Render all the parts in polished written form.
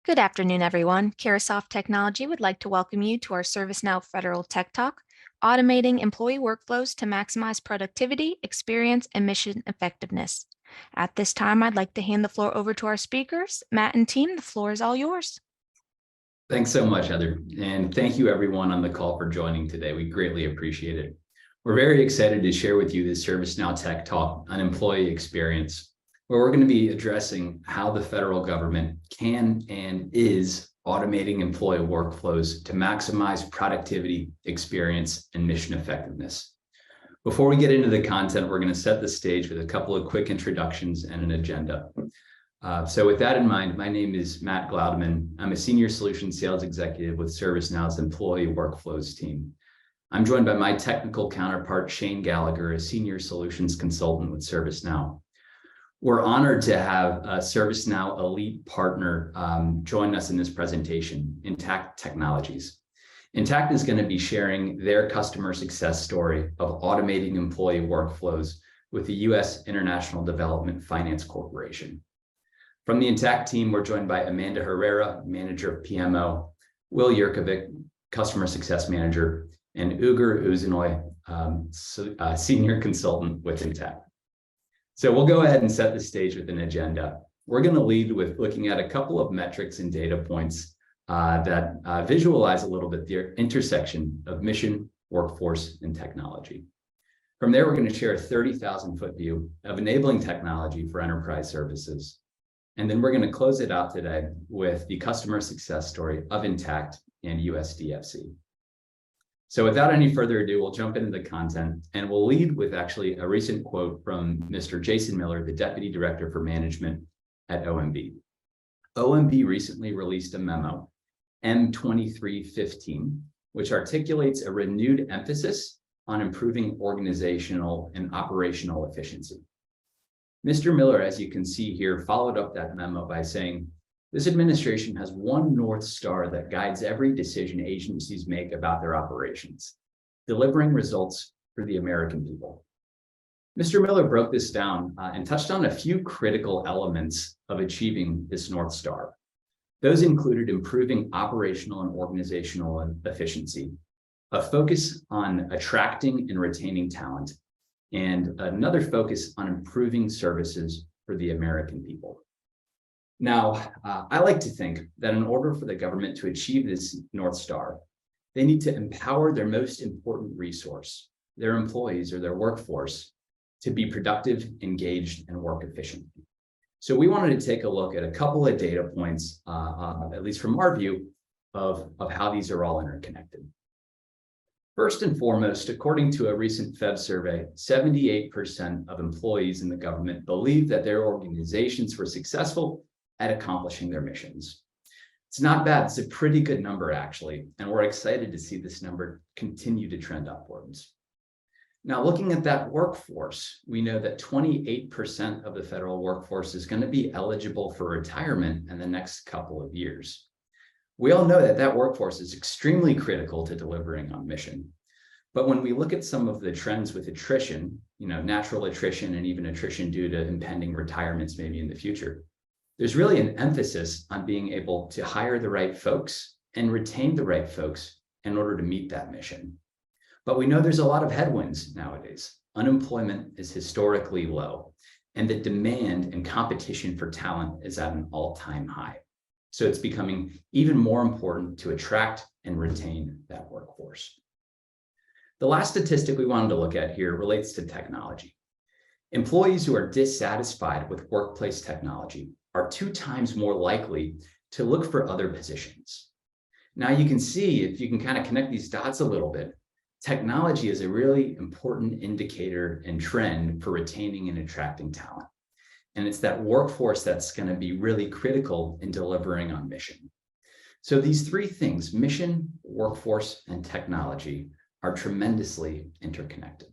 Good afternoon, everyone. Carasoft Technology would like to welcome you to our ServiceNow Federal Tech Talk, automating employee workflows to maximize productivity, experience, and mission effectiveness. At this time, I'd like to hand the floor over to our speakers. Matt and team, the floor is all yours. Thanks so much, Heather. And thank you everyone on the call for joining today. We greatly appreciate it. We're very excited to share with you this ServiceNow Tech Talk on employee experience, where we're going to be addressing how the federal government can and is automating employee workflows to maximize productivity, experience, and mission effectiveness. Before we get into the content, we're going to set the stage with a couple of quick introductions and an agenda. So with that in mind, my name is Matt Glaudeman. I'm a Senior Solution Sales Executive with ServiceNow's Employee Workflows team. I'm joined by my technical counterpart, Shane Gallagher, a Senior Solutions Consultant with ServiceNow. We're honored to have a ServiceNow elite partner join us in this presentation, Intact Technologies. Intact is going to be sharing their customer success story of automating employee workflows with the U.S. International Development Finance Corporation. From the Intact team, we're joined by Amanda Herrera, Manager of PMO, Will Yurkovic, Customer Success Manager, and Ugur Uzinoy, Senior Consultant with Intact. So we'll go ahead and set the stage with an agenda. We're going to lead with looking at a couple of metrics and data points that visualize a little bit the intersection of mission, workforce, and technology. From there, we're going to share a 30,000-foot view of enabling technology for enterprise services. And then we're going to close it out today with the customer success story of Intact and USDFC. So without any further ado, we'll jump into the content, and we'll lead with actually a recent quote from Mr. Jason Miller, the Deputy Director for Management at OMB. OMB recently released a memo, M2315, which articulates a renewed emphasis on improving organizational and operational efficiency. Mr. Miller, as you can see here, followed up that memo by saying, this administration has one North Star that guides every decision agencies make about their operations, delivering results for the American people. Mr. Miller broke this down and touched on a few critical elements of achieving this North Star. Those included improving operational and organizational efficiency, a focus on attracting and retaining talent, and another focus on improving services for the American people. Now, I like to think that in order for the government to achieve this North Star, they need to empower their most important resource, their employees or their workforce, to be productive, engaged, and work efficiently. So we wanted to take a look at a couple of data points, at least from our view, of how these are all interconnected. First and foremost, according to a recent FEB survey, 78% of employees in the government believe that their organizations were successful at accomplishing their missions. It's not bad. It's a pretty good number, actually, and we're excited to see this number continue to trend upwards. Now, looking at that workforce, we know that 28% of the federal workforce is going to be eligible for retirement in the next couple of years. We all know that that workforce is extremely critical to delivering on mission. But when we look at some of the trends with attrition, natural attrition and even attrition due to impending retirements maybe in the future, there's really an emphasis on being able to hire the right folks and retain the right folks in order to meet that mission. But we know there's a lot of headwinds nowadays. Unemployment is historically low, and the demand and competition for talent is at an all-time high. So it's becoming even more important to attract and retain that workforce. The last statistic we wanted to look at here relates to technology. Employees who are dissatisfied with workplace technology are 2 times more likely to look for other positions. Now you can see, if you can kind of connect these dots a little bit, technology is a really important indicator and trend for retaining and attracting talent. And it's that workforce that's going to be really critical in delivering on mission. So these 3 things, mission, workforce, and technology, are tremendously interconnected.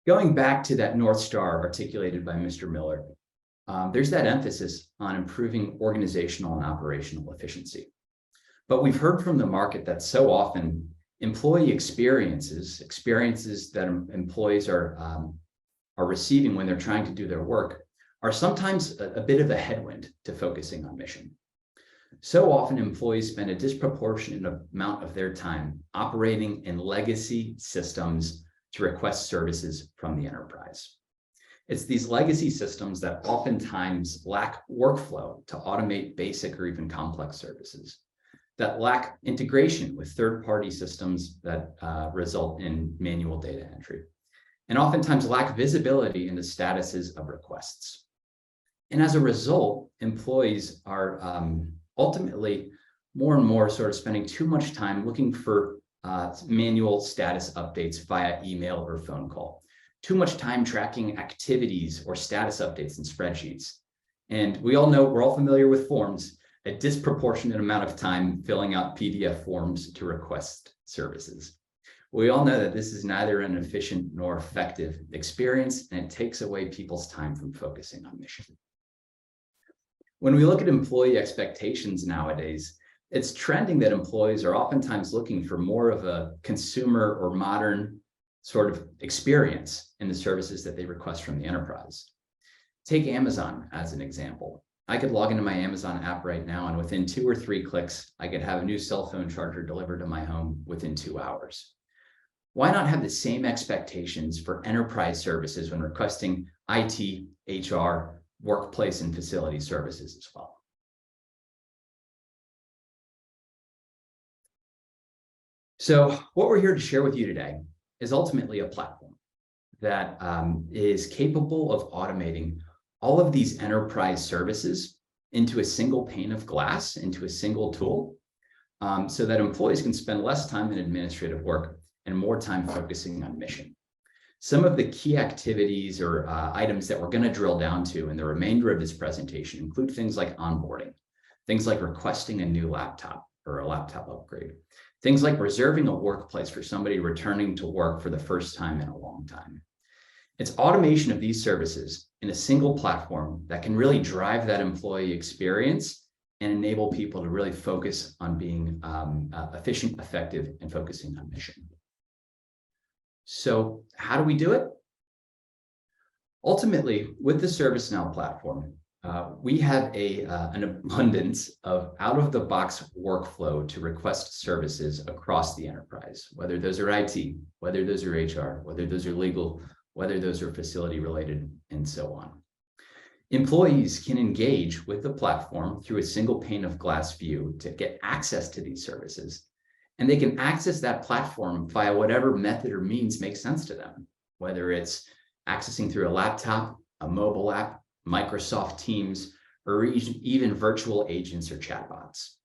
Going back to that North Star articulated by Mr. Miller, there's that emphasis on improving organizational and operational efficiency. But we've heard from the market that so often employee experiences that employees are receiving when they're trying to do their work are sometimes a bit of a headwind to focusing on mission. So often employees spend a disproportionate amount of their time operating in legacy systems to request services from the enterprise. It's these legacy systems that oftentimes lack workflow to automate basic or even complex services, that lack integration with third-party systems that result in manual data entry, and oftentimes lack visibility into statuses of requests. And as a result, employees are ultimately more and more sort of spending too much time looking for manual status updates via email or phone call, too much time tracking activities or status updates in spreadsheets. And we all know, we're all familiar with forms, a disproportionate amount of time filling out PDF forms to request services. We all know that this is neither an efficient nor effective experience, and it takes away people's time from focusing on mission. When we look at employee expectations nowadays, it's trending that employees are oftentimes looking for more of a consumer or modern sort of experience in the services that they request from the enterprise. Take Amazon as an example. I could log into my Amazon app right now, and within 2 or 3 clicks, I could have a new cell phone charger delivered to my home within 2 hours. Why not have the same expectations for enterprise services when requesting IT, HR, workplace, and facility services as well? So what we're here to share with you today is ultimately a platform that is capable of automating all of these enterprise services into a single pane of glass, into a single tool, so that employees can spend less time in administrative work and more time focusing on mission. Some of the key activities or items that we're going to drill down to in the remainder of this presentation include things like onboarding, things like requesting a new laptop or a laptop upgrade, things like reserving a workplace for somebody returning to work for the first time in a long time. It's automation of these services in a single platform that can really drive that employee experience and enable people to really focus on being efficient, effective, and focusing on mission. So how do we do it? Ultimately, with the ServiceNow platform, we have an abundance of out-of-the-box workflow to request services across the enterprise, whether those are IT, whether those are HR, whether those are legal, whether those are facility related, and so on. Employees can engage with the platform through a single pane of glass view to get access to these services. And they can access that platform via whatever method or means makes sense to them, whether it's accessing through a laptop, a mobile app, Microsoft Teams, or even virtual agents or chatbots.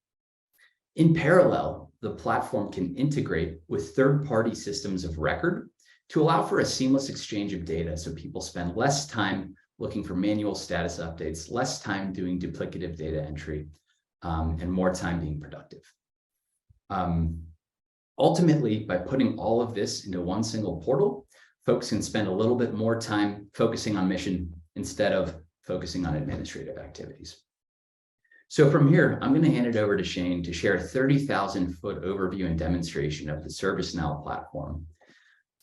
In parallel, the platform can integrate with third-party systems of record to allow for a seamless exchange of data so people spend less time looking for manual status updates, less time doing duplicative data entry, and more time being productive. Ultimately, by putting all of this into one single portal, folks can spend a little bit more time focusing on mission instead of focusing on administrative activities. So from here, I'm going to hand it over to Shane to share a 30,000-foot overview and demonstration of the ServiceNow platform.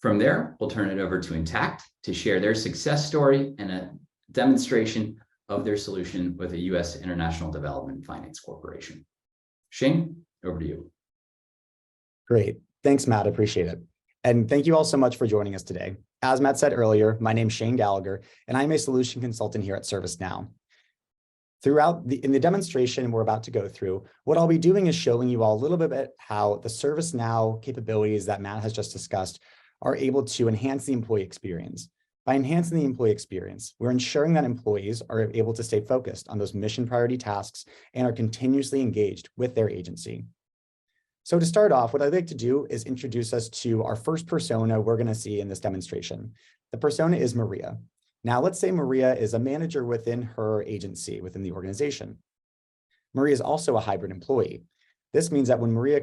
From there, we'll turn it over to Intact to share their success story and a demonstration of their solution with a U.S. International Development Finance Corporation. Shane, over to you. Great. Thanks, Matt. Appreciate it. And thank you all so much for joining us today. As Matt said earlier, my name is Shane Gallagher, and I'm a solution consultant here at ServiceNow. In the demonstration we're about to go through, what I'll be doing is showing you all a little bit about how the ServiceNow capabilities that Matt has just discussed are able to enhance the employee experience. By enhancing the employee experience, we're ensuring that employees are able to stay focused on those mission priority tasks and are continuously engaged with their agency. So to start off, what I'd like to do is introduce us to our first persona we're going to see in this demonstration. The persona is Maria. Now, let's say Maria is a manager within her agency, within the organization. Maria is also a hybrid employee. This means that when Maria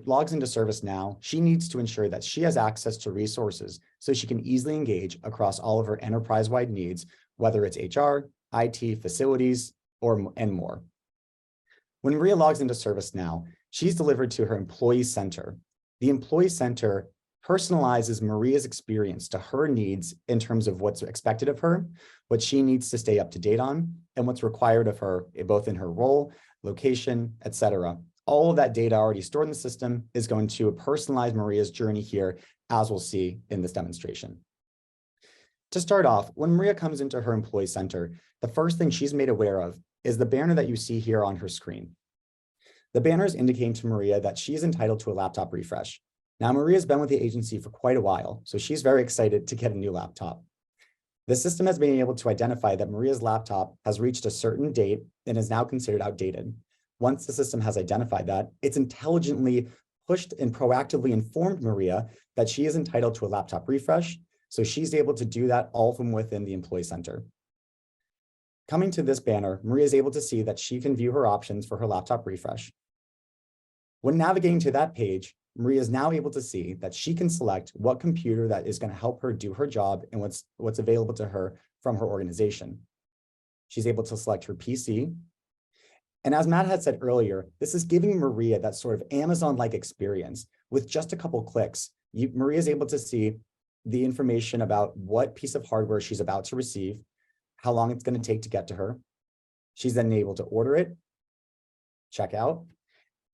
logs into ServiceNow, she needs to ensure that she has access to resources so she can easily engage across all of her enterprise-wide needs, whether it's HR, IT, facilities, and more. When Maria logs into ServiceNow, she's delivered to her employee center. The employee center personalizes Maria's experience to her needs in terms of what's expected of her, what she needs to stay up to date on, and what's required of her, both in her role, location, etc. All of that data already stored in the system is going to personalize Maria's journey here, as we'll see in this demonstration. To start off, when Maria comes into her employee center, the first thing she's made aware of is the banner that you see here on her screen. The banner is indicating to Maria that she is entitled to a laptop refresh. Now, Maria's been with the agency for quite a while, so she's very excited to get a new laptop. The system has been able to identify that Maria's laptop has reached a certain date and is now considered outdated. Once the system has identified that, it's intelligently pushed and proactively informed Maria that she is entitled to a laptop refresh, so she's able to do that all from within the employee center. Coming to this banner, Maria is able to see that she can view her options for her laptop refresh. When navigating to that page, Maria is now able to see that she can select what computer that is going to help her do her job and what's available to her from her organization. She's able to select her PC. And as Matt had said earlier, this is giving Maria that sort of Amazon-like experience. With just a couple clicks, Maria is able to see the information about what piece of hardware she's about to receive, how long it's going to take to get to her. She's then able to order it, check out.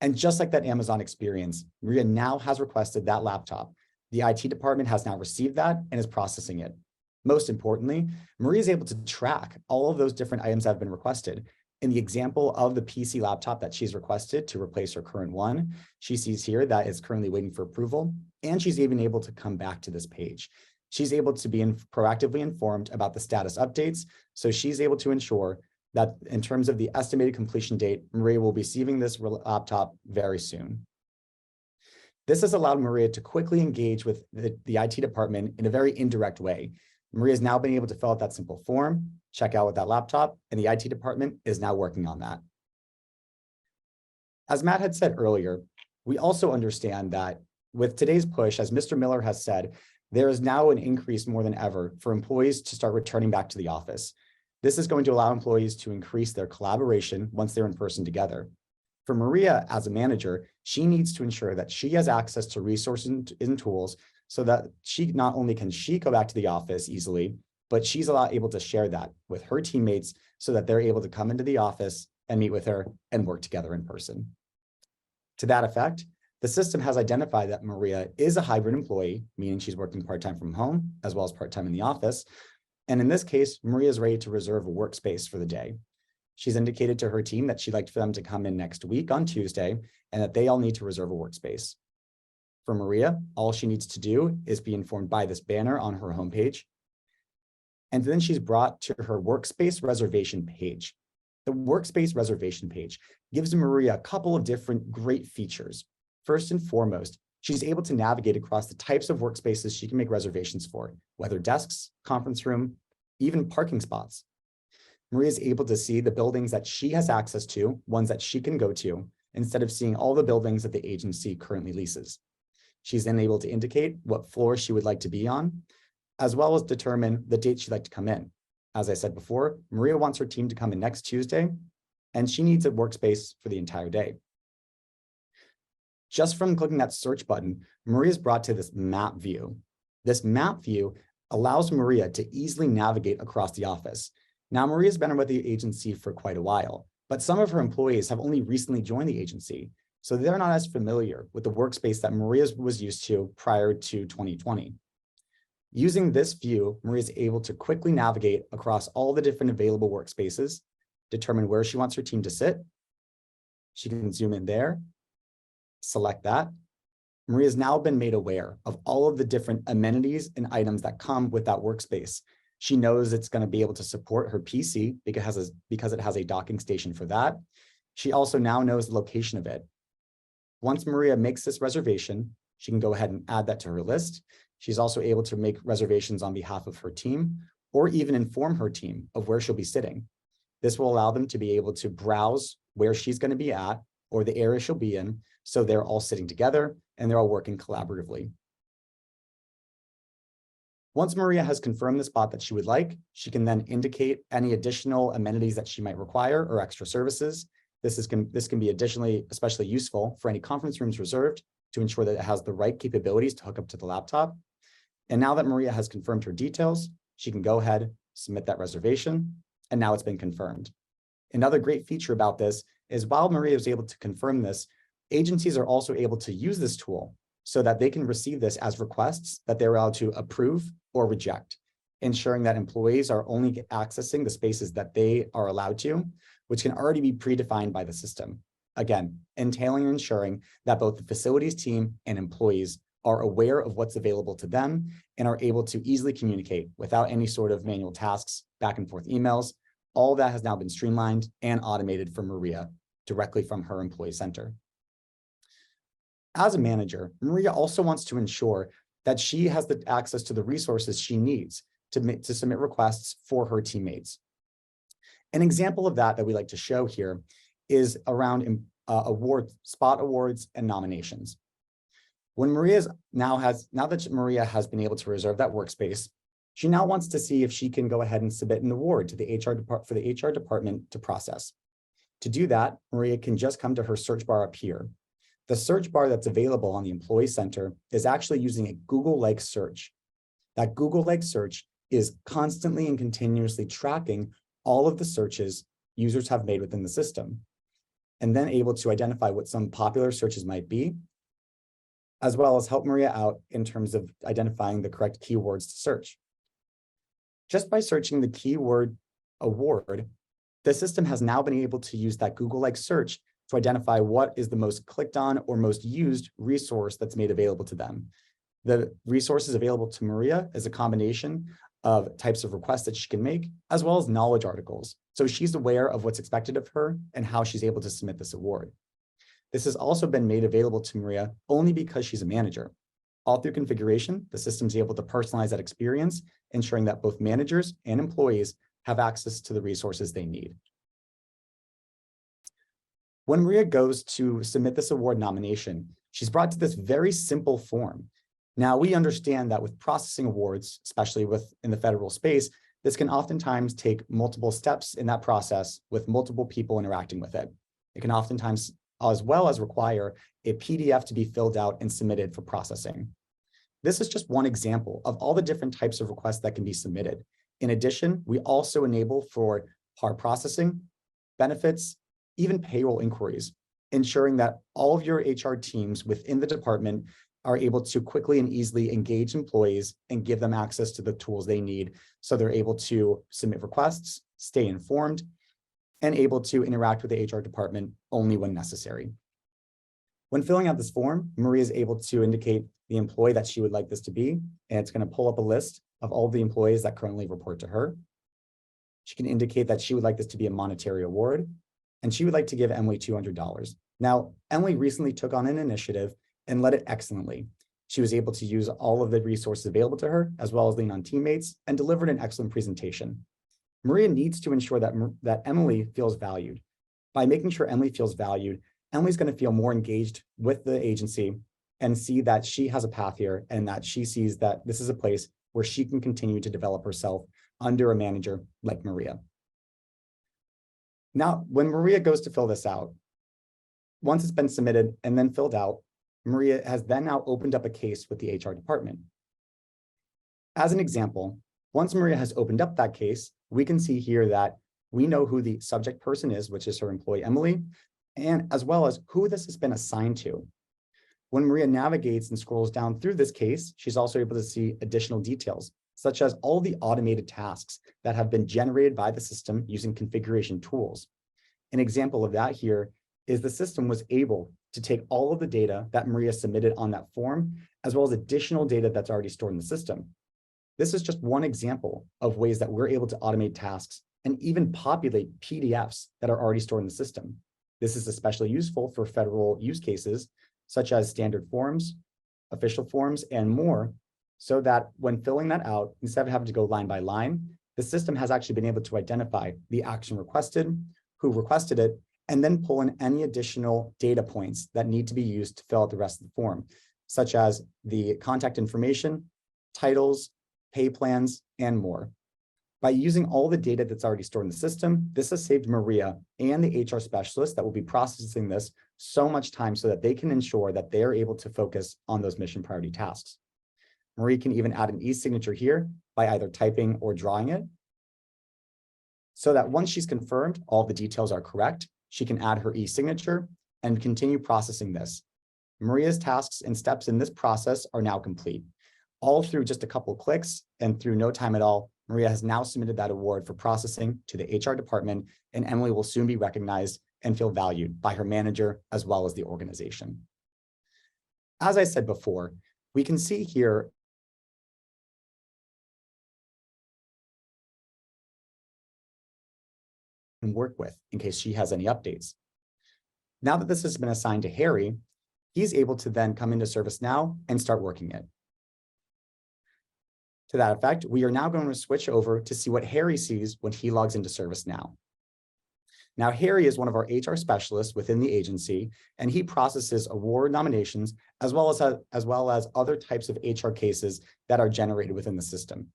And just like that Amazon experience, Maria now has requested that laptop. The IT department has now received that and is processing it. Most importantly, Maria is able to track all of those different items that have been requested. In the example of the PC laptop that she's requested to replace her current one, she sees here that is currently waiting for approval, and she's even able to come back to this page. She's able to be proactively informed about the status updates, so she's able to ensure that in terms of the estimated completion date, Maria will be receiving this laptop very soon. This has allowed Maria to quickly engage with the IT department in a very indirect way. Maria has now been able to fill out that simple form, check out with that laptop, and the IT department is now working on that. As Matt had said earlier, we also understand that with today's push, as Mr. Miller has said, there is now an increase more than ever for employees to start returning back to the office. This is going to allow employees to increase their collaboration once they're in person together. For Maria, as a manager, she needs to ensure that she has access to resources and tools so that not only can she go back to the office easily, but she's able to share that with her teammates so that they're able to come into the office and meet with her and work together in person. To that effect, the system has identified that Maria is a hybrid employee, meaning she's working part-time from home as well as part-time in the office. And in this case, Maria is ready to reserve a workspace for the day. She's indicated to her team that she'd like for them to come in next week on Tuesday and that they all need to reserve a workspace. For Maria, all she needs to do is be informed by this banner on her homepage. And then she's brought to her workspace reservation page. The workspace reservation page gives Maria a couple of different great features. First and foremost, she's able to navigate across the types of workspaces she can make reservations for, whether desks, conference room, even parking spots. Maria is able to see the buildings that she has access to, ones that she can go to, instead of seeing all the buildings that the agency currently leases. She's then able to indicate what floor she would like to be on, as well as determine the date she'd like to come in. As I said before, Maria wants her team to come in next Tuesday, and she needs a workspace for the entire day. Just from clicking that search button, Maria is brought to this map view. This map view allows Maria to easily navigate across the office. Now, Maria's been with the agency for quite a while, but some of her employees have only recently joined the agency, so they're not as familiar with the workspace that Maria was used to prior to 2020. Using this view, Maria is able to quickly navigate across all the different available workspaces, determine where she wants her team to sit. She can zoom in there, select that. Maria has now been made aware of all of the different amenities and items that come with that workspace. She knows it's going to be able to support her PC because it has a docking station for that. She also now knows the location of it. Once Maria makes this reservation, she can go ahead and add that to her list. She's also able to make reservations on behalf of her team or even inform her team of where she'll be sitting. This will allow them to be able to browse where she's going to be at or the area she'll be in, so they're all sitting together and they're all working collaboratively. Once Maria has confirmed the spot that she would like, she can then indicate any additional amenities that she might require or extra services. This can be additionally especially useful for any conference rooms reserved to ensure that it has the right capabilities to hook up to the laptop. And now that Maria has confirmed her details, she can go ahead submit that reservation, and now it's been confirmed. Another great feature about this is while Maria was able to confirm this, agencies are also able to use this tool so that they can receive this as requests that they're allowed to approve or reject, ensuring that employees are only accessing the spaces that they are allowed to, which can already be predefined by the system. Again, entailing and ensuring that both the facilities team and employees are aware of what's available to them and are able to easily communicate without any sort of manual tasks, back and forth emails. All that has now been streamlined and automated for Maria directly from her employee center. As a manager, Maria also wants to ensure that she has the access to the resources she needs to submit requests for her teammates. An example of that we like to show here is around spot awards and nominations. When now that Maria has been able to reserve that workspace, she now wants to see if she can go ahead and submit an award to the for the HR department to process. To do that, Maria can just come to her search bar up here. The search bar that's available on the Employee Center is actually using a Google-like search. That Google-like search is constantly and continuously tracking all of the searches users have made within the system, and then able to identify what some popular searches might be, as well as help Maria out in terms of identifying the correct keywords to search. Just by searching the keyword award, the system has now been able to use that Google-like search to identify what is the most clicked on or most used resource that's made available to them. The resources available to Maria is a combination of types of requests that she can make, as well as knowledge articles. So she's aware of what's expected of her and how she's able to submit this award. This has also been made available to Maria only because she's a manager. All through configuration, the system's able to personalize that experience, ensuring that both managers and employees have access to the resources they need. When Maria goes to submit this award nomination, she's brought to this very simple form. Now, we understand that with processing awards, especially in the federal space, this can oftentimes take multiple steps in that process with multiple people interacting with it. It can oftentimes as well as require a PDF to be filled out and submitted for processing. This is just one example of all the different types of requests that can be submitted. In addition, we also enable for PAR processing, benefits, even payroll inquiries, ensuring that all of your HR teams within the department are able to quickly and easily engage employees and give them access to the tools they need so they're able to submit requests, stay informed, and able to interact with the HR department only when necessary. When filling out this form, Maria is able to indicate the employee that she would like this to be, and it's going to pull up a list of all the employees that currently report to her. She can indicate that she would like this to be a monetary award, and she would like to give Emily $200. Now, Emily recently took on an initiative and led it excellently. She was able to use all of the resources available to her, as well as lean on teammates, and delivered an excellent presentation. Maria needs to ensure that Emily feels valued. By making sure Emily feels valued, Emily's going to feel more engaged with the agency and see that she has a path here and that she sees that this is a place where she can continue to develop herself under a manager like Maria. Now, when Maria goes to fill this out, once it's been submitted and then filled out, Maria has then now opened up a case with the HR department. As an example, once Maria has opened up that case, we can see here that we know who the subject person is, which is her employee, Emily, and as well as who this has been assigned to. When Maria navigates and scrolls down through this case, she's also able to see additional details, such as all the automated tasks that have been generated by the system using configuration tools. An example of that here is the system was able to take all of the data that Maria submitted on that form, as well as additional data that's already stored in the system. This is just one example of ways that we're able to automate tasks and even populate PDFs that are already stored in the system. This is especially useful for federal use cases, such as standard forms, official forms, and more, so that when filling that out, instead of having to go line by line, the system has actually been able to identify the action requested, who requested it, and then pull in any additional data points that need to be used to fill out the rest of the form, such as the contact information, titles, pay plans, and more. By using all the data that's already stored in the system, this has saved Maria and the HR specialist that will be processing this so much time so that they can ensure that they are able to focus on those mission priority tasks. Maria can even add an e-signature here by either typing or drawing it, so that once she's confirmed all the details are correct, she can add her e-signature and continue processing this. Maria's tasks and steps in this process are now complete. All through just a couple clicks and through no time at all, Maria has now submitted that award for processing to the HR department, and Emily will soon be recognized and feel valued by her manager as well as the organization. As I said before, we can see here and work with in case she has any updates. Now that this has been assigned to Harry, he's able to then come into ServiceNow and start working it. To that effect, we are now going to switch over to see what Harry sees when he logs into ServiceNow. Now, Harry is one of our HR specialists within the agency, and he processes award nominations as well as other types of HR cases that are generated within the system.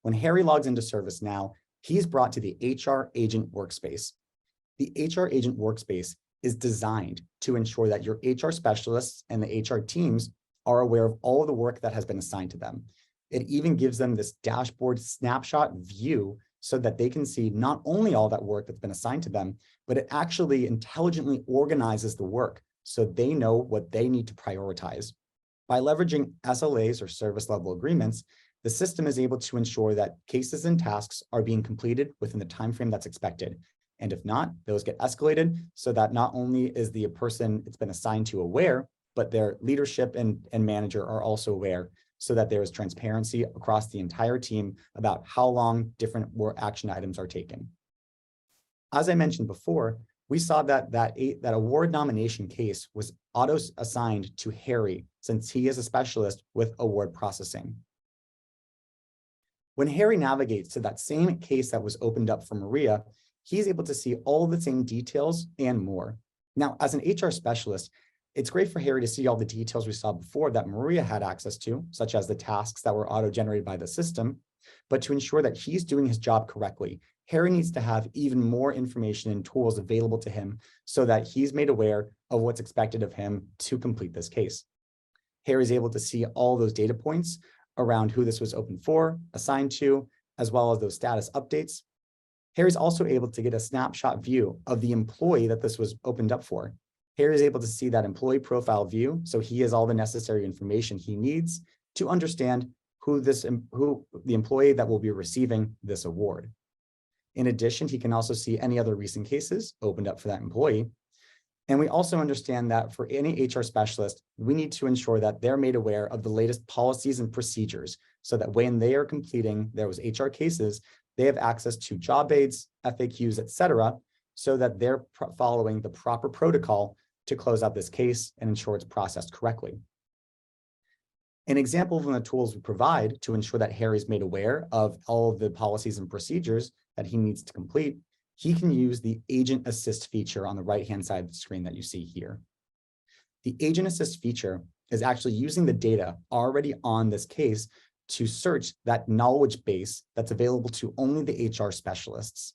When Harry logs into ServiceNow, he's brought to the HR Agent Workspace. The HR Agent Workspace is designed to ensure that your HR specialists and the HR teams are aware of all of the work that has been assigned to them. It even gives them this dashboard snapshot view so that they can see not only all that work that's been assigned to them, but it actually intelligently organizes the work so they know what they need to prioritize. By leveraging SLAs or service level agreements, the system is able to ensure that cases and tasks are being completed within the time frame that's expected. And if not, those get escalated so that not only is the person it's been assigned to aware, but their leadership and manager are also aware, so that there is transparency across the entire team about how long different action items are taken. As I mentioned before, we saw that award nomination case was auto-assigned to Harry since he is a specialist with award processing. When Harry navigates to that same case that was opened up for Maria, he's able to see all the same details and more. Now, as an HR specialist, it's great for Harry to see all the details we saw before that Maria had access to, such as the tasks that were auto-generated by the system. But to ensure that he's doing his job correctly, Harry needs to have even more information and tools available to him so that he's made aware of what's expected of him to complete this case. Harry's able to see all those data points around who this was open for, assigned to, as well as those status updates. Harry's also able to get a snapshot view of the employee that this was opened up for. Harry is able to see that employee profile view, so he has all the necessary information he needs to understand who the employee that will be receiving this award. In addition, he can also see any other recent cases opened up for that employee. And we also understand that for any HR specialist, we need to ensure that they're made aware of the latest policies and procedures so that when they are completing those HR cases, they have access to job aids, FAQs, etc., so that they're following the proper protocol to close out this case and ensure it's processed correctly. An example of one of the tools we provide to ensure that Harry's made aware of all of the policies and procedures that he needs to complete, he can use the Agent Assist feature on the right-hand side of the screen that you see here. The Agent Assist feature is actually using the data already on this case to search that knowledge base that's available to only the HR specialists.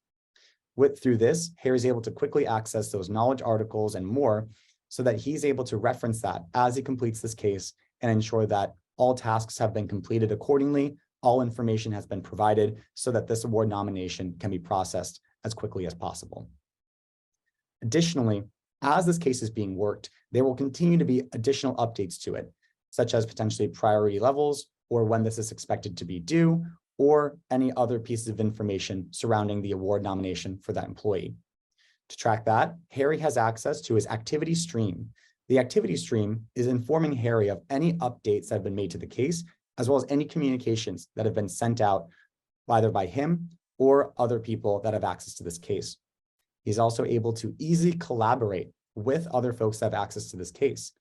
Through this, Harry's able to quickly access those knowledge articles and more so that he's able to reference that as he completes this case and ensure that all tasks have been completed accordingly, all information has been provided so that this award nomination can be processed as quickly as possible. Additionally, as this case is being worked, there will continue to be additional updates to it, such as potentially priority levels or when this is expected to be due, or any other pieces of information surrounding the award nomination for that employee. To track that, Harry has access to his activity stream. The activity stream is informing Harry of any updates that have been made to the case, as well as any communications that have been sent out either by him or other people that have access to this case. He's also able to easily collaborate with other folks that have access to this case.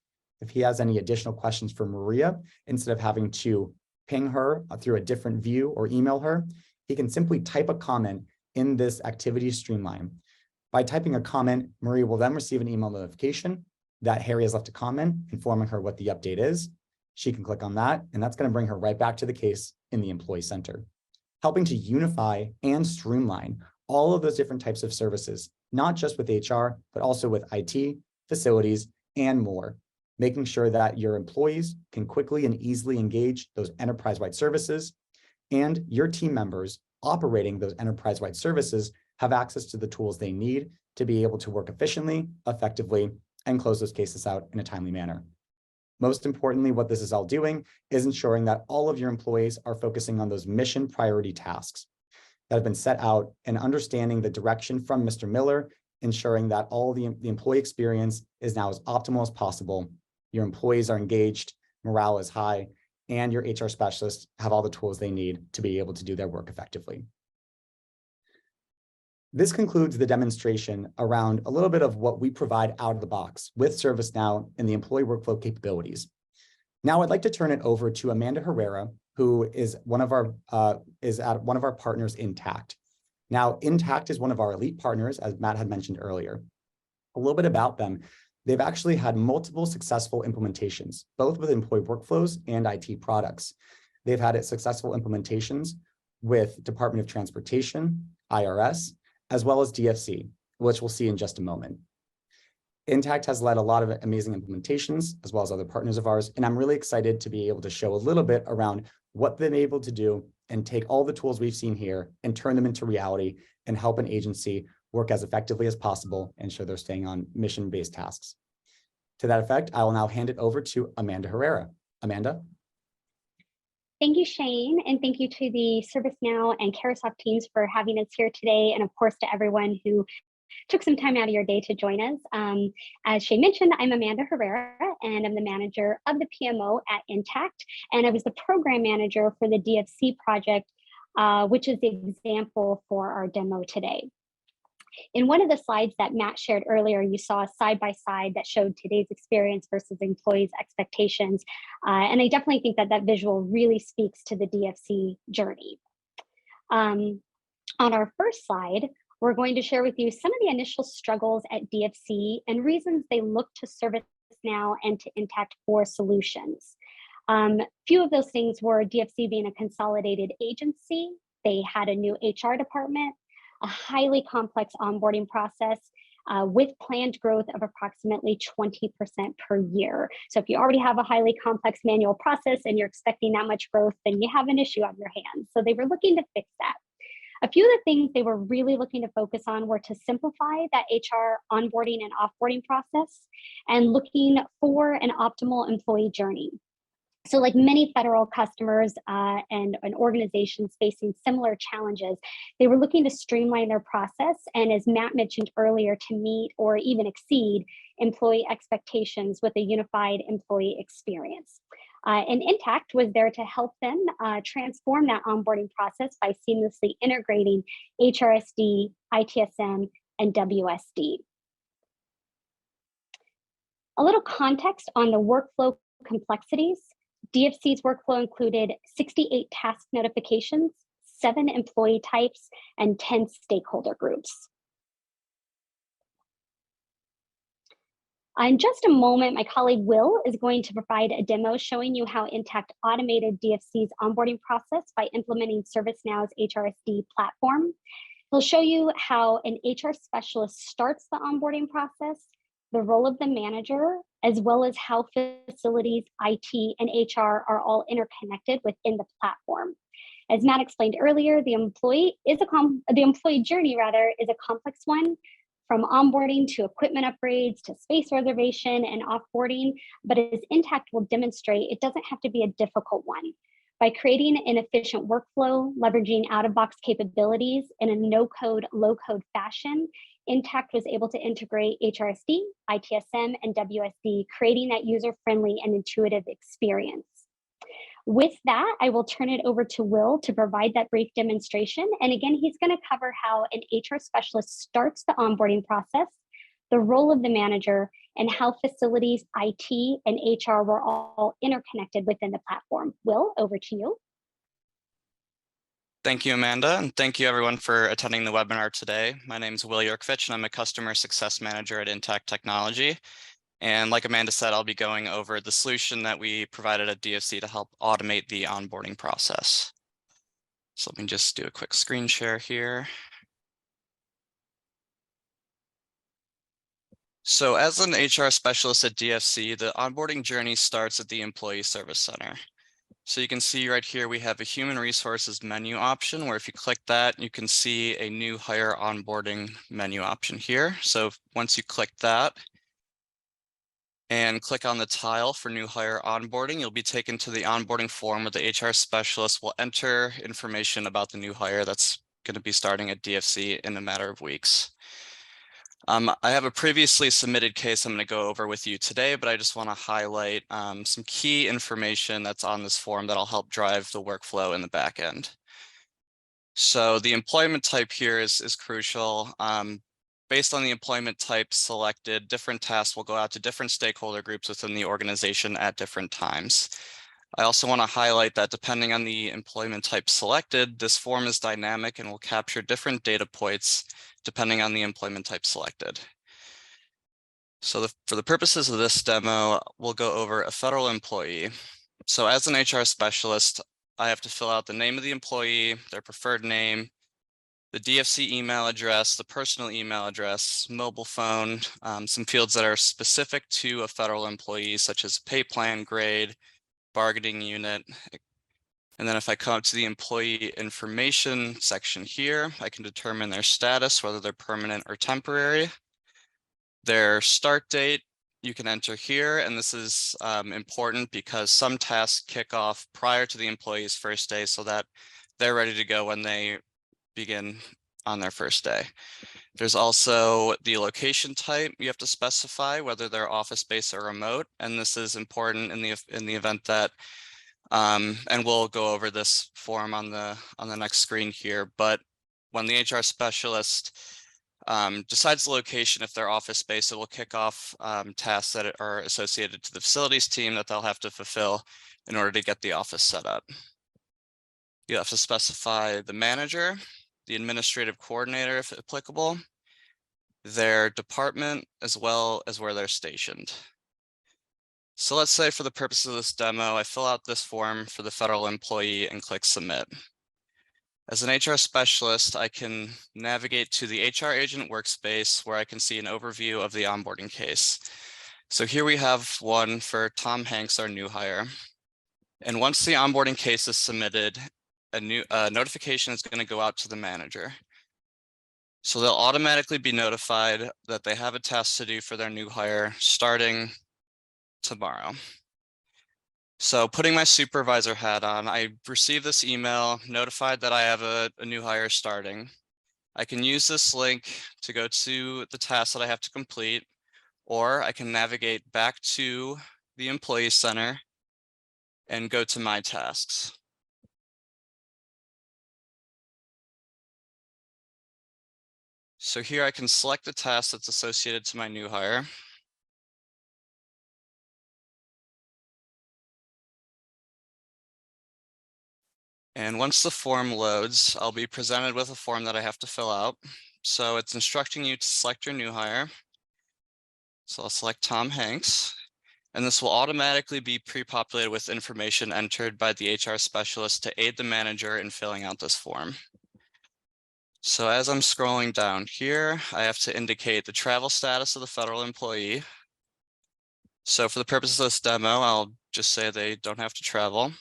If he has any additional questions for Maria, instead of having to ping her through a different view or email her, he can simply type a comment in this activity streamline. By typing a comment, Maria will then receive an email notification that Harry has left a comment informing her what the update is. She can click on that, and that's going to bring her right back to the case in the Employee Center, helping to unify and streamline all of those different types of services, not just with HR, but also with IT, facilities, and more, making sure that your employees can quickly and easily engage those enterprise-wide services, and your team members operating those enterprise-wide services have access to the tools they need to be able to work efficiently, effectively, and close those cases out in a timely manner. Most importantly, what this is all doing is ensuring that all of your employees are focusing on those mission priority tasks that have been set out and understanding the direction from Mr. Miller, ensuring that all the employee experience is now as optimal as possible. Your employees are engaged, morale is high, and your HR specialists have all the tools they need to be able to do their work effectively. This concludes the demonstration around a little bit of what we provide out of the box with ServiceNow and the employee workflow capabilities. Now I'd like to turn it over to Amanda Herrera, who is one of our partners, Intact. Now, Intact is one of our elite partners, as Matt had mentioned earlier. A little bit about them. They've actually had multiple successful implementations, both with employee workflows and IT products. They've had successful implementations with Department of Transportation, IRS, as well as DFC, which we'll see in just a moment. Intact has led a lot of amazing implementations, as well as other partners of ours, and I'm really excited to be able to show a little bit around what they've been able to do and take all the tools we've seen here and turn them into reality and help an agency work as effectively as possible and ensure they're staying on mission-based tasks. To that effect, I will now hand it over to Amanda Herrera. Amanda? Thank you, Shane, and thank you to the ServiceNow and Carahsoft teams for having us here today, and of course to everyone who took some time out of your day to join us. As Shane mentioned, I'm Amanda Herrera, and I'm the manager of the PMO at Intact, and I was the program manager for the DFC project, which is the example for our demo today. In one of the slides that Matt shared earlier, you saw a side-by-side that showed today's experience versus employees' expectations. And I definitely think that that visual really speaks to the DFC journey. On our first slide, we're going to share with you some of the initial struggles at DFC and reasons they look to ServiceNow and to Intact for solutions. Few of those things were DFC being a consolidated agency. They had a new HR department, a highly complex onboarding process with planned growth of approximately 20% per year. So if you already have a highly complex manual process and you're expecting that much growth, then you have an issue on your hands. So they were looking to fix that. A few of the things they were really looking to focus on were to simplify that HR onboarding and offboarding process and looking for an optimal employee journey. So like many federal customers and organizations facing similar challenges, they were looking to streamline their process and, as Matt mentioned earlier, to meet or even exceed employee expectations with a unified employee experience. And Intact was there to help them transform that onboarding process by seamlessly integrating HRSD, ITSM, and WSD. A little context on the workflow complexities. DFC's workflow included 68 task notifications, 7 employee types, and 10 stakeholder groups. In just a moment, my colleague Will is going to provide a demo showing you how Intact automated DFC's onboarding process by implementing ServiceNow's HRSD platform. He'll show you how an HR specialist starts the onboarding process, the role of the manager, as well as how facilities, IT, and HR are all interconnected within the platform. As Matt explained earlier, the employee journey is a complex one, from onboarding to equipment upgrades to space reservation and offboarding. But as Intact will demonstrate, it doesn't have to be a difficult one. By creating an efficient workflow, leveraging out-of-box capabilities in a no-code, low-code fashion, Intact was able to integrate HRSD, ITSM, and WSD, creating that user-friendly and intuitive experience. With that, I will turn it over to Will to provide that brief demonstration. And again, he's going to cover how an HR specialist starts the onboarding process, the role of the manager, and how facilities, IT, and HR were all interconnected within the platform. Will, over to you. Thank you, Amanda, and thank you everyone for attending the webinar today. My name is Will Yorkvich, and I'm a Customer Success Manager at Intact Technology. And like Amanda said, I'll be going over the solution that we provided at DFC to help automate the onboarding process. So let me just do a quick screen share here. So as an HR specialist at DFC, the onboarding journey starts at the Employee Service Center. So you can see right here, we have a human resources menu option where if you click that, you can see a new hire onboarding menu option here. So once you click that and click on the tile for new hire onboarding, you'll be taken to the onboarding form where the HR specialist will enter information about the new hire that's going to be starting at DFC in a matter of weeks. I have a previously submitted case I'm going to go over with you today, but I just want to highlight some key information that's on this form that'll help drive the workflow in the back end. So the employment type here is crucial. Based on the employment type selected, different tasks will go out to different stakeholder groups within the organization at different times. I also want to highlight that depending on the employment type selected, this form is dynamic and will capture different data points depending on the employment type selected. So for the purposes of this demo, we'll go over a federal employee. So as an HR specialist, I have to fill out the name of the employee, their preferred name, the DFC email address, the personal email address, mobile phone, some fields that are specific to a federal employee, such as pay plan, grade, bargaining unit. And then if I come up to the employee information section here, I can determine their status, whether they're permanent or temporary. Their start date, you can enter here, and this is important because some tasks kick off prior to the employee's first day so that they're ready to go when they begin on their first day. There's also the location type. You have to specify whether they're office-based or remote, and this is important in the event that, and we'll go over this form on the next screen here. But when the HR specialist decides the location, if they're office-based, it will kick off tasks that are associated to the facilities team that they'll have to fulfill in order to get the office set up. You have to specify the manager, the administrative coordinator, if applicable, their department, as well as where they're stationed. So let's say for the purpose of this demo, I fill out this form for the federal employee and click submit. As an HR specialist, I can navigate to the HR Agent Workspace where I can see an overview of the onboarding case. So here we have one for Tom Hanks, our new hire. And once the onboarding case is submitted, a new notification is going to go out to the manager. So they'll automatically be notified that they have a task to do for their new hire starting tomorrow. So putting my supervisor hat on, I received this email notified that I have a new hire starting. I can use this link to go to the task that I have to complete, or I can navigate back to the Employee Center and go to my tasks. So here I can select the task that's associated to my new hire. And once the form loads, I'll be presented with a form that I have to fill out. So it's instructing you to select your new hire. So I'll select Tom Hanks, and this will automatically be pre-populated with information entered by the HR specialist to aid the manager in filling out this form. So as I'm scrolling down here, I have to indicate the travel status of the federal employee. So for the purpose of this demo, I'll just say they don't have to travel.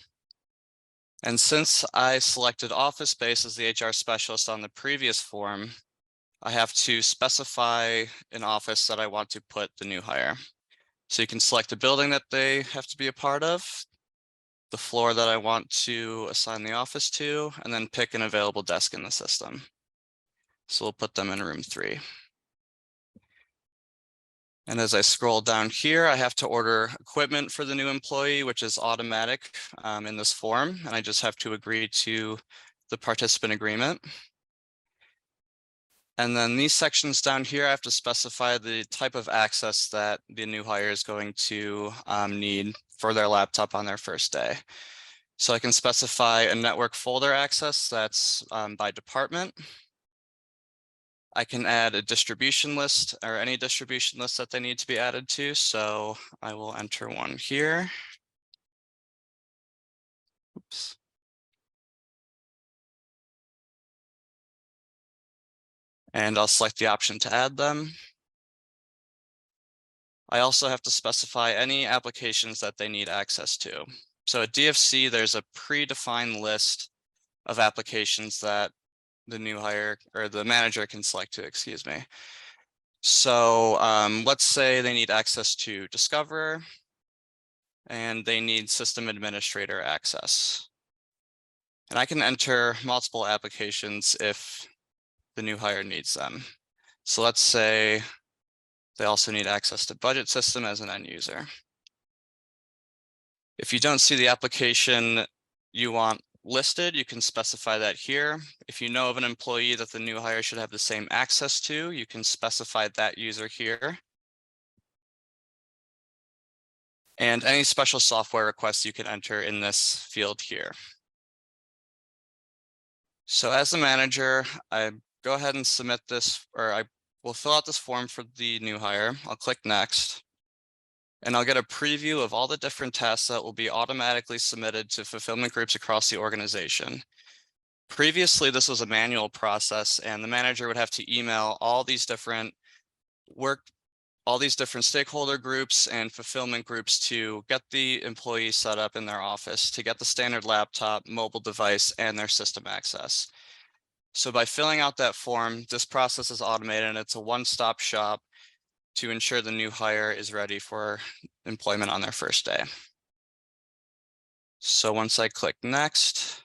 And since I selected office space as the HR specialist on the previous form, I have to specify an office that I want to put the new hire. So you can select a building that they have to be a part of, the floor that I want to assign the office to, and then pick an available desk in the system. So we'll put them in room 3. And as I scroll down here, I have to order equipment for the new employee, which is automatic in this form. And I just have to agree to the participant agreement. And then these sections down here, I have to specify the type of access that the new hire is going to need for their laptop on their first day. So I can specify a network folder access that's by department. I can add a distribution list or any distribution list that they need to be added to. So I will enter one here. Oops. And I'll select the option to add them. I also have to specify any applications that they need access to. So at DFC, there's a predefined list of applications that the new hire or the manager can select to, excuse me. So let's say they need access to Discoverer and they need system administrator access. And I can enter multiple applications if the new hire needs them. So let's say they also need access to budget system as an end user. If you don't see the application you want listed, you can specify that here. If you know of an employee that the new hire should have the same access to, you can specify that user here. And any special software requests you can enter in this field here. So as the manager, I go ahead and submit this, or I will fill out this form for the new hire. I'll click next. And I'll get a preview of all the different tasks that will be automatically submitted to fulfillment groups across the organization. Previously, this was a manual process, and the manager would have to email all these different stakeholder groups and fulfillment groups to get the employee set up in their office, to get the standard laptop, mobile device, and their system access. So by filling out that form, this process is automated and it's a one-stop shop to ensure the new hire is ready for employment on their first day. So once I click next,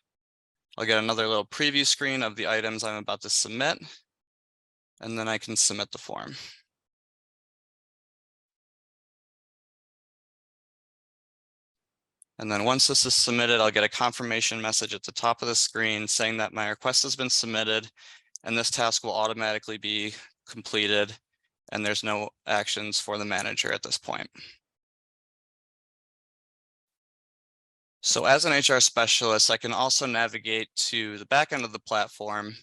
I'll get another little preview screen of the items I'm about to submit, and then I can submit the form. And then once this is submitted, I'll get a confirmation message at the top of the screen saying that my request has been submitted, and this task will automatically be completed, and there's no actions for the manager at this point. So as an HR specialist, I can also navigate to the back end of the platform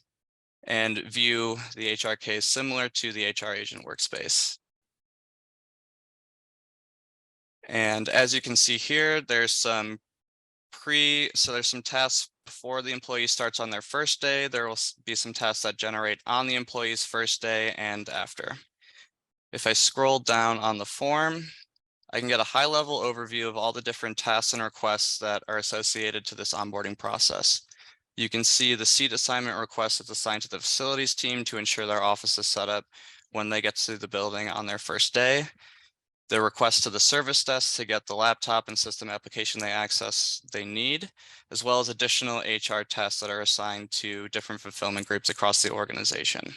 and view the HR case similar to the HR Agent Workspace. And as you can see here, there's some there's some tasks before the employee starts on their first day. There will be some tasks that generate on the employee's first day and after. If I scroll down on the form, I can get a high-level overview of all the different tasks and requests that are associated to this onboarding process. You can see the seat assignment request that's assigned to the facilities team to ensure their office is set up when they get to the building on their first day. The request to the service desk to get the laptop and system application they need, as well as additional HR tasks that are assigned to different fulfillment groups across the organization.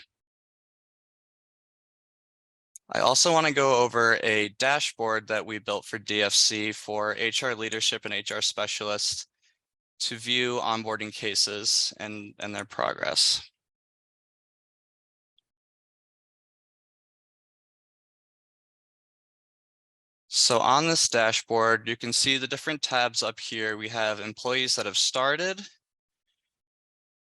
I also want to go over a dashboard that we built for DFC for HR leadership and HR specialists to view onboarding cases and their progress. So on this dashboard, you can see the different tabs up here. We have employees that have started,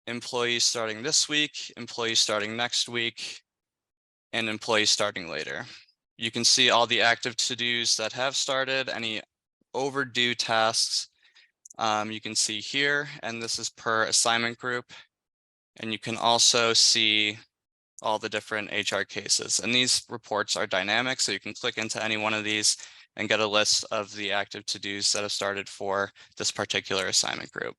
employees starting this week, employees starting next week, and employees starting later. You can see all the active to-dos that have started, any overdue tasks you can see here, and this is per assignment group. And you can also see all the different HR cases. And these reports are dynamic, so you can click into any one of these and get a list of the active to-dos that have started for this particular assignment group.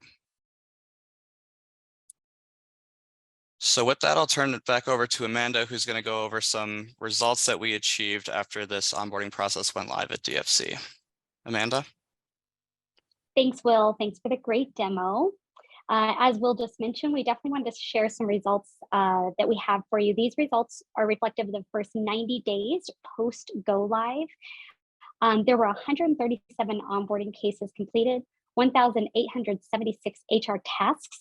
So with that, I'll turn it back over to Amanda, who's going to go over some results that we achieved after this onboarding process went live at DFC. Amanda? Thanks, Will. Thanks for the great demo. As Will just mentioned, we definitely wanted to share some results that we have for you. These results are reflective of the first 90 days post go live. There were 137 onboarding cases completed, 1,876 HR tasks,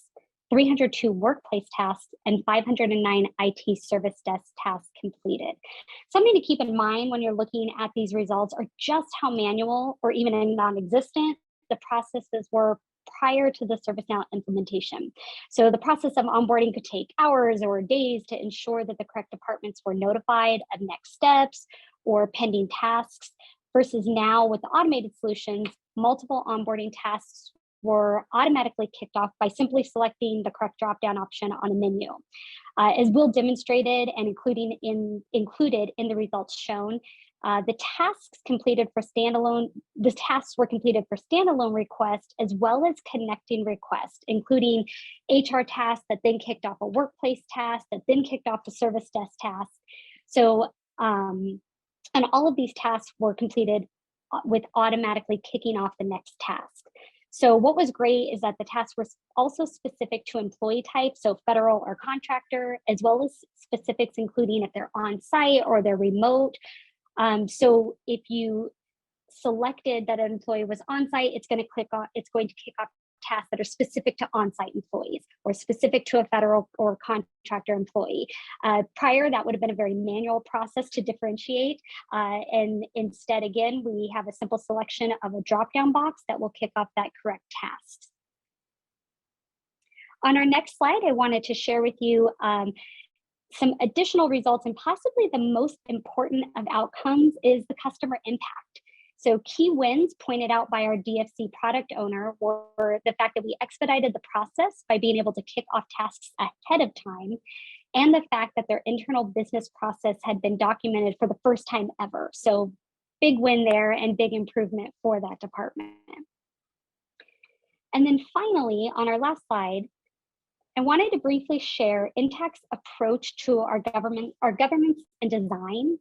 302 workplace tasks, and 509 IT service desk tasks completed. Something to keep in mind when you're looking at these results are just how manual or even non-existent the processes were prior to the ServiceNow implementation. So the process of onboarding could take hours or days to ensure that the correct departments were notified of next steps or pending tasks, versus now with the automated solutions, multiple onboarding tasks were automatically kicked off by simply selecting the correct drop-down option on a menu. As Will demonstrated and included in the results shown, The tasks were completed for standalone requests as well as connecting requests, including HR tasks that then kicked off a workplace task that then kicked off a service desk task. So, and all of these tasks were completed with automatically kicking off the next task. So what was great is that the tasks were also specific to employee type, so federal or contractor, as well as specifics including if they're on site or they're remote. So if you selected that an employee was on site, it's going to kick off tasks that are specific to on-site employees or specific to a federal or contractor employee. Prior, that would have been a very manual process to differentiate. And instead, again, we have a simple selection of a drop-down box that will kick off that correct task. On our next slide, I wanted to share with you some additional results, and possibly the most important of outcomes is the customer impact. So key wins pointed out by our DFC product owner were the fact that we expedited the process by being able to kick off tasks ahead of time, and the fact that their internal business process had been documented for the first time ever. So big win there and big improvement for that department. And then finally, on our last slide, I wanted to briefly share Intact's approach to our governance and design.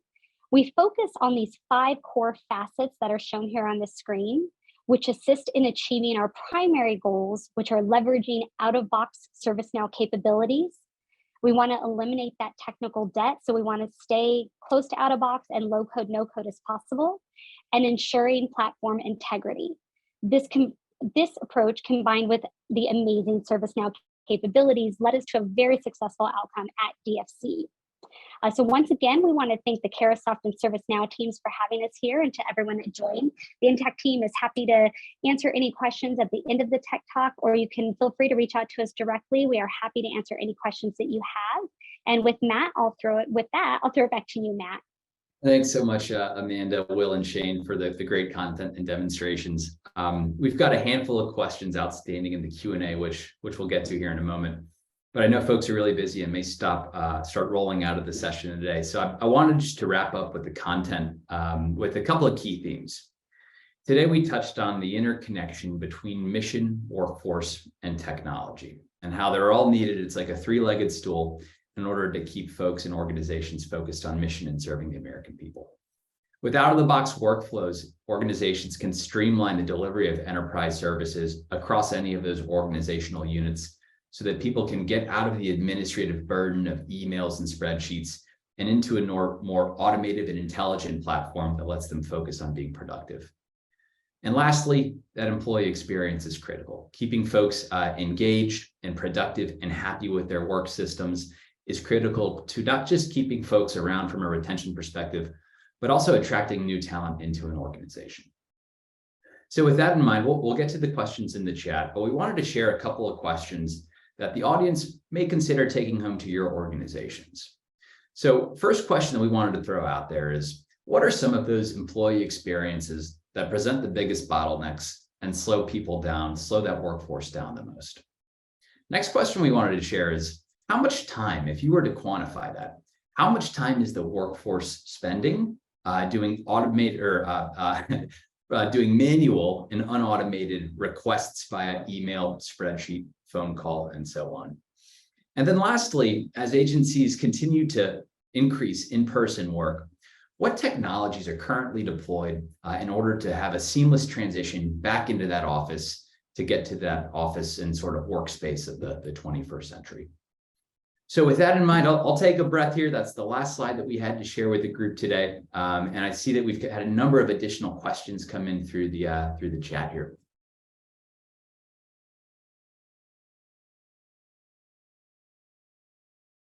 We focus on these 5 core facets that are shown here on the screen, which assist in achieving our primary goals, which are leveraging out-of-box ServiceNow capabilities. We want to eliminate that technical debt, so we want to stay close to out-of-box and low-code, no-code as possible, and ensuring platform integrity. This approach, combined with the amazing ServiceNow capabilities, led us to a very successful outcome at DFC. So once again, we want to thank the Carahsoft and ServiceNow teams for having us here, and to everyone that joined. The Intact team is happy to answer any questions at the end of the Tech Talk, or you can feel free to reach out to us directly. We are happy to answer any questions that you have. And with Matt, I'll throw it back to you, Matt. Thanks so much, Amanda, Will, and Shane for the great content and demonstrations. We've got a handful of questions outstanding in the Q&A, which we'll get to here in a moment. But I know folks are really busy and may start rolling out of the session today. So I wanted just to wrap up with the content with a couple of key themes. Today, we touched on the interconnection between mission, workforce, and technology, and how they're all needed. It's like a 3-legged stool in order to keep folks and organizations focused on mission and serving the American people. With out-of-the-box workflows, organizations can streamline the delivery of enterprise services across any of those organizational units, so that people can get out of the administrative burden of emails and spreadsheets and into a more automated and intelligent platform that lets them focus on being productive. And lastly, that employee experience is critical. Keeping folks engaged and productive and happy with their work systems is critical to not just keeping folks around from a retention perspective, but also attracting new talent into an organization. So with that in mind, we'll get to the questions in the chat, but we wanted to share a couple of questions that the audience may consider taking home to your organizations. So first question that we wanted to throw out there is, what are some of those employee experiences that present the biggest bottlenecks and slow people down, slow that workforce down the most? Next question we wanted to share is, how much time, if you were to quantify that, how much time is the workforce spending doing automated or doing manual and unautomated requests via email, spreadsheet, phone call, and so on? And then lastly, as agencies continue to increase in-person work, what technologies are currently deployed in order to have a seamless transition back into that office to get to that office and sort of workspace of the 21st century? So with that in mind, I'll take a breath here. That's the last slide that we had to share with the group today. And I see that we've had a number of additional questions come in through the chat here.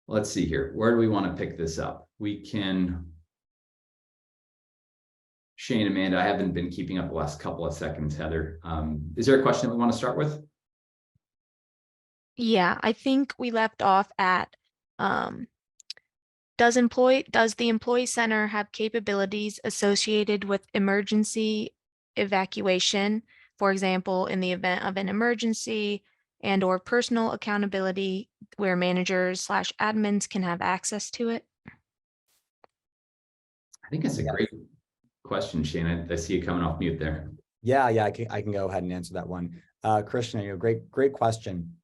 Let's see here. Where do we want to pick this up? We can, Shane, Amanda, I haven't been keeping up the last couple of seconds, Heather. Is there a question that we want to start with? Yeah, I think we left off at, does the employee center have capabilities associated with emergency evacuation, for example, in the event of an emergency, and or personal accountability where managers/admins can have access to it? I think it's a question, Shane. I see you coming off mute there. Yeah, I can go ahead and answer that one. Christian, great question.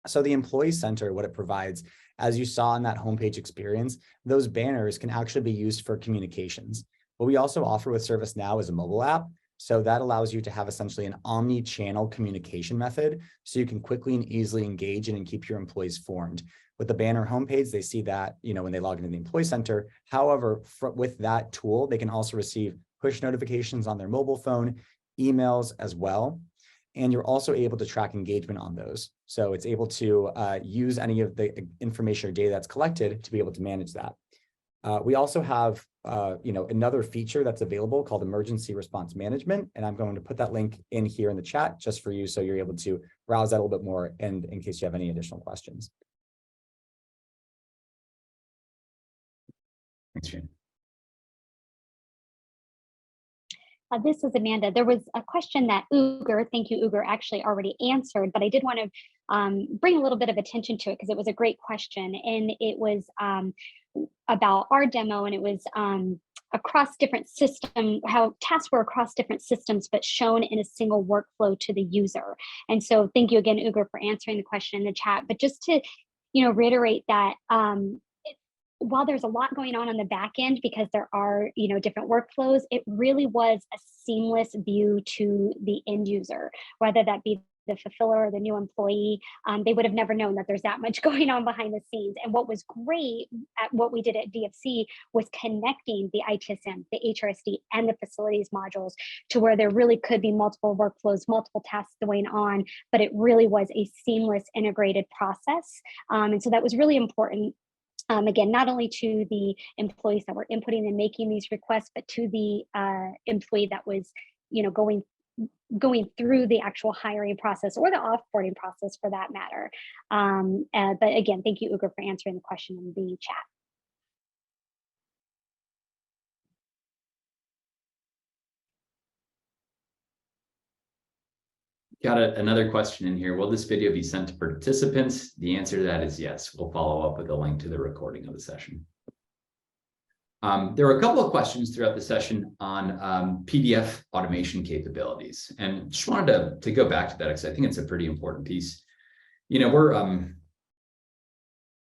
So the Employee Center, what it provides, as you saw in that homepage experience, those banners can actually be used for communications. What we also offer with ServiceNow is a mobile app. So that allows you to have essentially an omni-channel communication method, so you can quickly and easily engage and keep your employees informed. With the banner homepage, they see that, when they log into the Employee Center. However, with that tool, they can also receive push notifications on their mobile phone, emails as well. And you're also able to track engagement on those. So it's able to use any of the information or data that's collected to be able to manage that. We also have another feature that's available called Emergency Response Management. And I'm going to put that link in here in the chat just for you, so you're able to browse that a little bit more, and in case you have any additional questions. Thanks, Shane. This is Amanda. There was a question that thank you, Ugur, actually already answered, but I did want to bring a little bit of attention to it because it was a great question. And it was about our demo, and it was across different systems, how tasks were across different systems, but shown in a single workflow to the user. And so thank you again, Ugur, for answering the question in the chat. But just to reiterate that while there's a lot going on the back end, because there are different workflows, it really was a seamless view to the end user, whether that be the fulfiller or the new employee. They would have never known that there's that much going on behind the scenes. And what was great at what we did at DFC was connecting the ITSM, the HRSD, and the facilities modules to where there really could be multiple workflows, multiple tasks going on, but it really was a seamless integrated process. And so that was really important. Again, not only to the employees that were inputting and making these requests, but to the employee that was, going through the actual hiring process or the offboarding process for that matter. But again, thank you, Ugur, for answering the question in the chat. Got another question in here. Will this video be sent to participants? The answer to that is yes. We'll follow up with a link to the recording of the session. There were a couple of questions throughout the session on PDF automation capabilities, and just wanted to go back to that because I think it's a pretty important piece. We're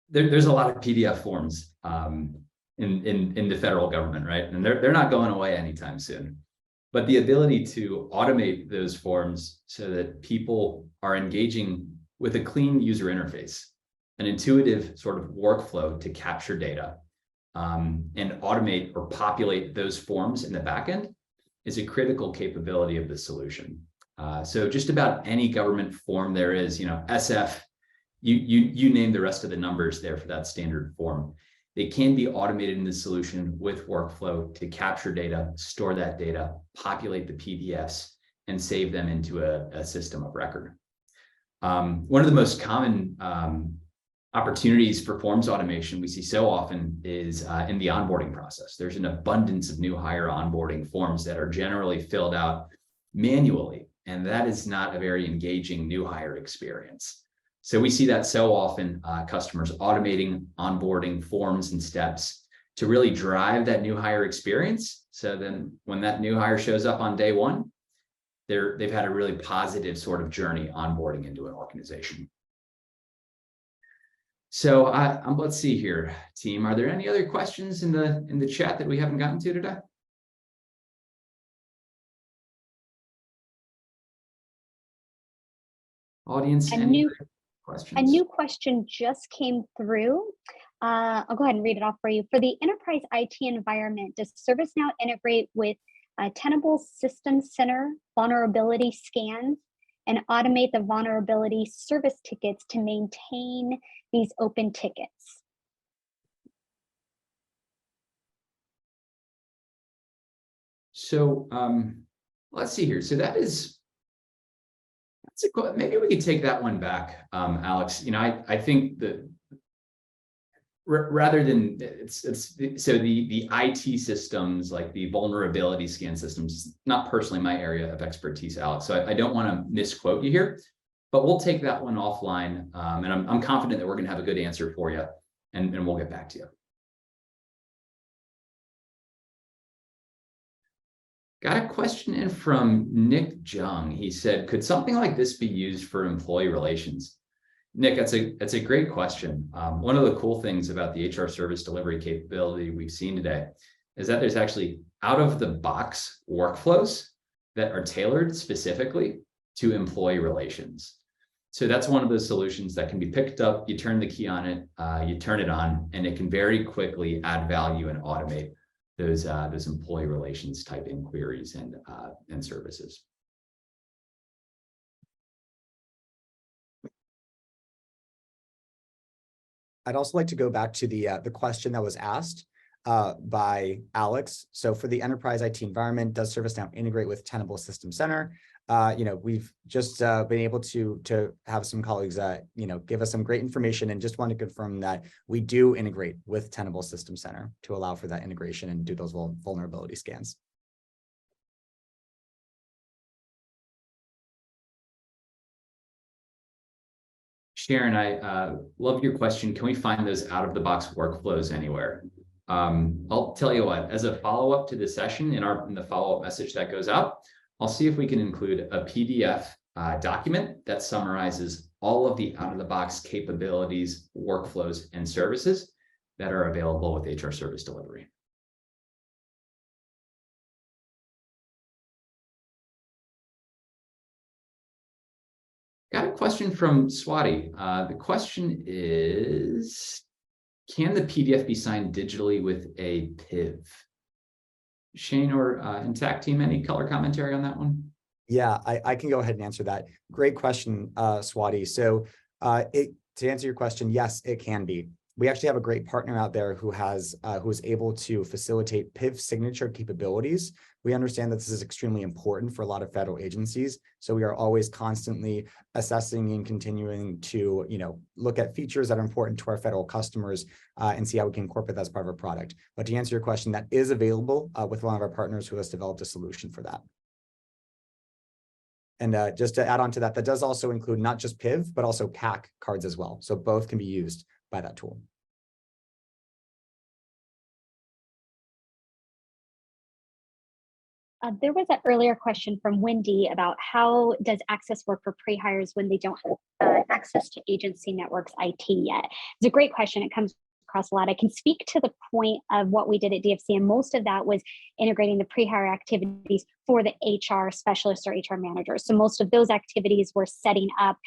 there's a lot of PDF forms in the federal government, right? And they're not going away anytime soon. But the ability to automate those forms so that people are engaging with a clean user interface, an intuitive sort of workflow to capture data, and automate or populate those forms in the backend is a critical capability of the solution. So just about any government form there is, SF, you name the rest of the numbers there for that standard form. They can be automated in the solution with workflow to capture data, store that data, populate the PDFs, and save them into a system of record. One of the most common opportunities for forms automation we see so often is in the onboarding process. There's an abundance of new hire onboarding forms that are generally filled out manually, and that is not a very engaging new hire experience. So we see that so often, customers automating onboarding forms and steps to really drive that new hire experience. So then when that new hire shows up on day one, they've had a really positive sort of journey onboarding into an organization. So let's see here, team. Are there any other questions in the chat that we haven't gotten to today? Audience, any questions? A new question just came through. I'll go ahead and read it off for you. For the enterprise IT environment, does ServiceNow integrate with Tenable System Center vulnerability scans and automate the vulnerability service tickets to maintain these open tickets? So let's see here. So maybe we could take that one back, Alex. I think that rather than so the IT systems, like the vulnerability scan systems, not personally my area of expertise, Alex. So I don't want to misquote you here, but we'll take that one offline. And I'm confident that we're going to have a good answer for you, and we'll get back to you. Got a question in from Nick Jung. He said, could something like this be used for employee relations? Nick, that's a great question. One of the cool things about the HR service delivery capability we've seen today is that there's actually out-of-the-box workflows that are tailored specifically to employee relations. So that's one of those solutions that can be picked up, you turn the key on it, you turn it on, and it can very quickly add value and automate those employee relations type inquiries and services. I'd also like to go back to the question that was asked by Alex. So for the enterprise IT environment, does ServiceNow integrate with Tenable System Center? We've just been able to have some colleagues give us some great information, and just want to confirm that we do integrate with Tenable System Center to allow for that integration and do those vulnerability scans. Sharon, I love your question. Can we find those out-of-the-box workflows anywhere? I'll tell you what, as a follow-up to the session in the follow-up message that goes out, I'll see if we can include a PDF document that summarizes all of the out-of-the-box capabilities, workflows, and services that are available with HR Service Delivery. Got a question from Swati. The question is, can the PDF be signed digitally with a PIV? Shane or Intact team, any color commentary on that one? Yeah, I can go ahead and answer that. Great question, Swati. So to answer your question, yes, it can be. We actually have a great partner out there who is able to facilitate PIV signature capabilities. We understand that this is extremely important for a lot of federal agencies. So we are always constantly assessing and continuing to look at features that are important to our federal customers and see how we can incorporate that as part of our product. But to answer your question, that is available with one of our partners who has developed a solution for that. And just to add on to that, that does also include not just PIV, but also CAC cards as well. So both can be used by that tool. There was an earlier question from Wendy about how does access work for pre-hires when they don't have access to agency networks IT yet? It's a great question. It comes across a lot. I can speak to the point of what we did at DFC, and most of that was integrating the pre-hire activities for the HR specialist or HR manager. So most of those activities were setting up,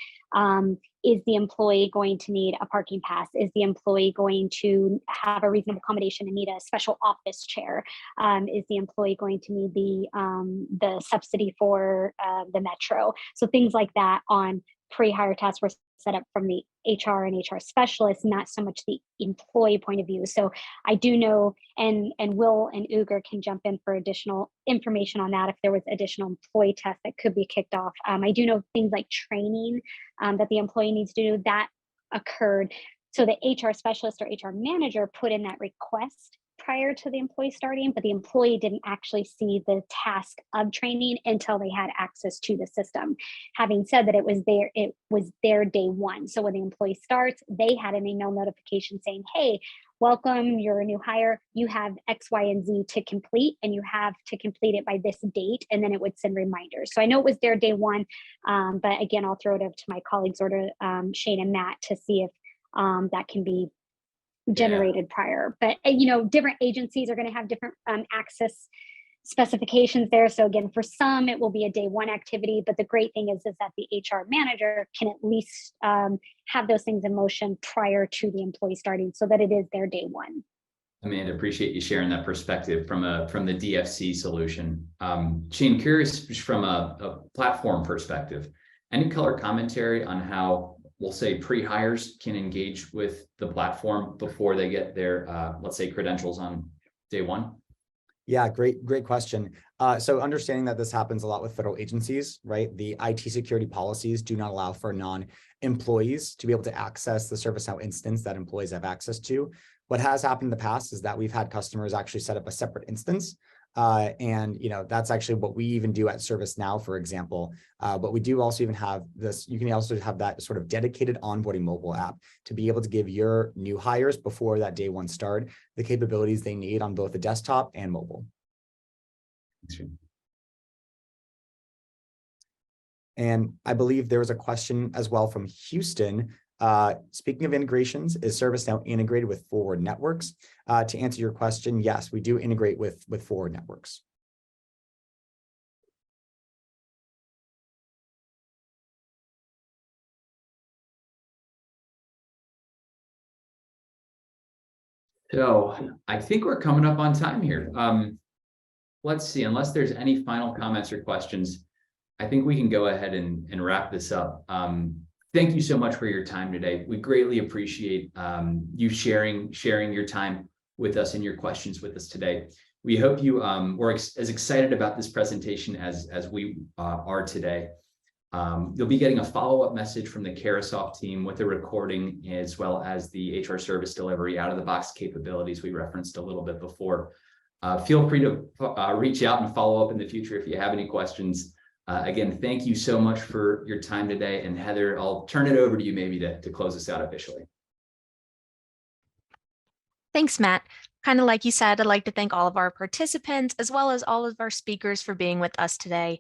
is the employee going to need a parking pass? Is the employee going to have a reasonable accommodation and need a special office chair? Is the employee going to need the subsidy for the metro? So things like that on pre-hire tasks were set up from the HR and HR specialists, not so much the employee point of view. So I do know, and Will and Ugur can jump in for additional information on that if there was additional employee tests that could be kicked off. I do know things like training that the employee needs to do, that occurred. So the HR specialist or HR manager put in that request prior to the employee starting, but the employee didn't actually see the task of training until they had access to the system. Having said that, it was their day one. So when the employee starts, they had an email notification saying, hey, welcome, you're a new hire. You have X, Y, and Z to complete, and you have to complete it by this date, and then it would send reminders. So I know it was their day one, but again, I'll throw it up to my colleagues or to Shane and Matt to see if that can be generated prior. But different agencies are going to have different access specifications there. So again, for some it will be a day one activity, but the great thing is that the HR manager can at least have those things in motion prior to the employee starting, so that it is their day one. Amanda, appreciate you sharing that perspective from the DFC solution. Shane, curious from a platform perspective, any color commentary on how, we'll say, pre-hires can engage with the platform before they get their, let's say, credentials on day one? Yeah, great question. So understanding that this happens a lot with federal agencies, right? The IT security policies do not allow for non-employees to be able to access the ServiceNow instance that employees have access to. What has happened in the past is that we've had customers actually set up a separate instance. And that's actually what we even do at ServiceNow, for example. But we do also even have this, you can also have that sort of dedicated onboarding mobile app to be able to give your new hires before that day one start the capabilities they need on both the desktop and mobile. And I believe there was a question as well from Houston. Speaking of integrations, is ServiceNow integrated with forward networks? To answer your question, yes, we do integrate with forward networks. So I think we're coming up on time here. Let's see, unless there's any final comments or questions, I think we can go ahead and wrap this up. Thank you so much for your time today. We greatly appreciate you sharing your time with us and your questions with us today. We hope you were as excited about this presentation as we are today. You'll be getting a follow-up message from the Carahsoft team with a recording, as well as the HR service delivery out-of-the-box capabilities we referenced a little bit before. Feel free to reach out and follow up in the future if you have any questions. Again, thank you so much for your time today. And Heather, I'll turn it over to you maybe to close us out officially. Thanks, Matt. Kind of like you said, I'd like to thank all of our participants as well as all of our speakers for being with us today.